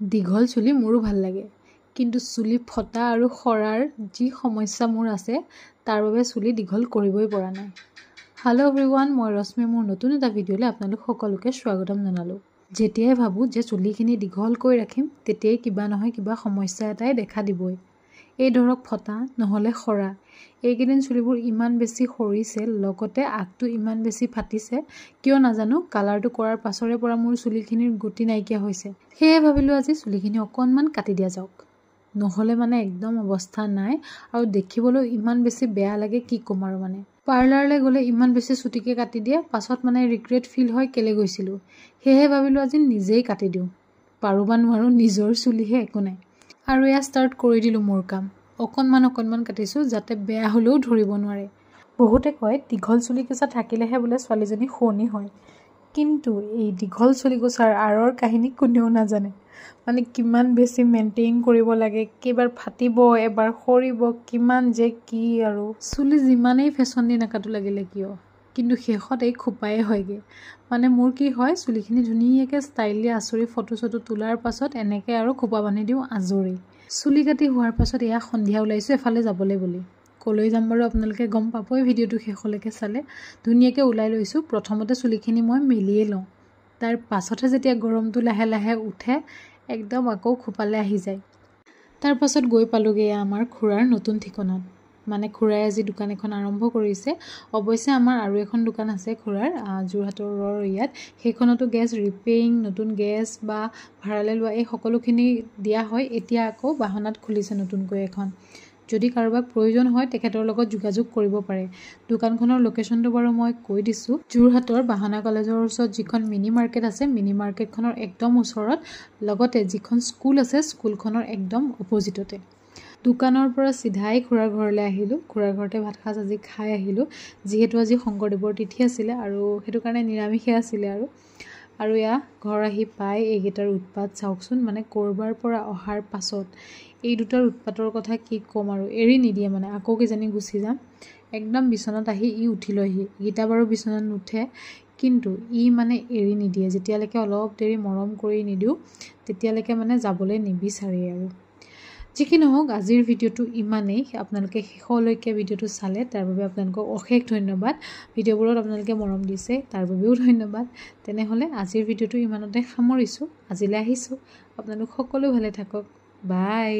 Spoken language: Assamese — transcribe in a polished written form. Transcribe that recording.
দীঘল চুলি মোৰো ভাল লাগে, কিন্তু চুলি ফটা আৰু সৰাৰ যি সমস্যা মোৰ আছে তাৰ বাবে চুলি দীঘল কৰিবই পৰা নাই। হেল্ল' এভৰিৱান, মই ৰশ্মি। মোৰ নতুন এটা ভিডিঅ'লৈ আপোনালোক সকলোকে স্বাগতম জনালোঁ। যেতিয়াই ভাবোঁ যে চুলিখিনি দীঘল কৰি ৰাখিম, তেতিয়াই কিবা নহয় কিবা সমস্যা এটাই দেখা দিবই। এই ধৰক ফটা নহ'লে সৰা। এইকেইদিন চুলিবোৰ ইমান বেছি সৰিছে, লগতে আগটো ইমান বেছি ফাটিছে, কিয় নাজানো। কালাৰটো কৰাৰ পাছৰে পৰা মোৰ চুলিখিনিৰ গতি নাইকিয়া হৈছে। সেয়ে ভাবিলোঁ আজি চুলিখিনি অকণমান কাটি দিয়া যাওক, নহ'লে মানে একদম অৱস্থা নাই আৰু দেখিবলৈ ইমান বেছি বেয়া লাগে, কি ক'ম আৰু। মানে পাৰ্লাৰলৈ গ'লে ইমান বেছি চুটিকৈ কাটি দিয়ে, পাছত মানে ৰিগ্ৰেট ফিল হয় কেলৈ গৈছিলোঁ। সেয়েহে ভাবিলোঁ আজি নিজেই কাটি দিওঁ, পাৰোঁ বা নোৱাৰোঁ, নিজৰ চুলিহে, একো নাই। আৰু এয়া ষ্টাৰ্ট কৰি দিলোঁ মোৰ কাম। অকণমান কাটিছোঁ, যাতে বেয়া হ'লেও ধৰিব নোৱাৰে। বহুতে কয় দীঘল চুলিকোছা থাকিলেহে বোলে ছোৱালীজনী শুৱনি হয়, কিন্তু এই দীঘল চুলিকোছাৰ আঁৰৰ কাহিনী কোনেও নাজানে। মানে কিমান বেছি মেইনটেইন কৰিব লাগে, কেইবাৰ ফাটিব, এবাৰ সৰিব, কিমান যে কি আৰু। চুলি যিমানেই ফেশ্বন দি নাকাটো লাগিলে কিয়, কিন্তু শেষত এই খোপায়ে হয়গৈ। মানে মোৰ কি হয়, চুলিখিনি ধুনীয়াকৈ ষ্টাইলি আঁচৰি ফটো চটো তোলাৰ পাছত এনেকৈ আৰু খোপা বান্ধি দিওঁ, আজৰি। চুলি কাটি হোৱাৰ পাছত এয়া সন্ধিয়া ওলাইছোঁ এফালে যাবলৈ বুলি। ক'লৈ যাম বাৰু আপোনালোকে গম পাবই ভিডিঅ'টো শেষলৈকে চালে। ধুনীয়াকৈ ওলাই লৈছোঁ। প্ৰথমতে চুলিখিনি মই মেলিয়ে লওঁ, তাৰ পাছতহে যেতিয়া গৰমটো লাহে লাহে উঠে, একদম আকৌ খোপালৈ আহি যায়। তাৰ পাছত গৈ পালোঁগৈ আমাৰ খুৰাৰ নতুন ঠিকনাত। মানে খুৰাই আজি দোকান এখন আৰম্ভ কৰিছে। অৱশ্যে আমাৰ আৰু এখন দোকান আছে খুৰাৰ, যোৰহাটৰ ইয়াত। সেইখনতো গেছ ৰিপেয়াৰিং, নতুন গেছ বা ভাড়ালৈ লোৱা এই সকলোখিনি দিয়া হয়। এতিয়া আকৌ বাহনাত খুলিছে নতুনকৈ এখন। যদি কাৰোবাক প্ৰয়োজন হয় তেখেতৰ লগত যোগাযোগ কৰিব পাৰে। দোকানখনৰ লোকেশ্যনটো বাৰু মই কৈ দিছোঁ। যোৰহাটৰ বাহনা কলেজৰ ওচৰত যিখন মিনি মাৰ্কেট আছে, মিনি মাৰ্কেটখনৰ একদম ওচৰত, লগতে যিখন স্কুল আছে স্কুলখনৰ একদম অপজিটতে। দোকানৰ পৰা চিধাই খুৰাৰ ঘৰলৈ আহিলোঁ। খুৰাৰ ঘৰতে ভাত সাজ আজি খাই আহিলোঁ, যিহেতু আজি শংকৰদেৱৰ তিথি আছিলে আৰু সেইটো কাৰণে নিৰামিষে আছিলে আৰু এয়া ঘৰ আহি পাই এইকেইটাৰ উৎপাত চাওকচোন। মানে ক'ৰবাৰ পৰা অহাৰ পাছত এই দুটাৰ উৎপাতৰ কথা কি ক'ম আৰু। এৰি নিদিয়ে, মানে আকৌ কিজানি গুচি যাম। একদম বিচনাত আহি ই উঠি লয়হি। গীতা বাৰু বিচনাত নুঠে, কিন্তু ই মানে এৰি নিদিয়ে। যেতিয়ালৈকে অলপ দেৰি মৰম কৰি নিদিওঁ, তেতিয়ালৈকে মানে যাবলৈ নিবিচাৰে আৰু। যি কি নহওক, আজিৰ ভিডিঅ'টো ইমানেই। আপোনালোকে শেষলৈকে ভিডিঅ'টো চালে তাৰ বাবে আপোনালোকক অশেষ ধন্যবাদ। ভিডিঅ'বোৰত আপোনালোকে মৰম দিছে, তাৰ বাবেও ধন্যবাদ। তেনেহ'লে আজিৰ ভিডিঅ'টো ইমানতে সামৰিছোঁ। আজিলৈ আহিছোঁ। আপোনালোক সকলো ভালে থাকক। বাই।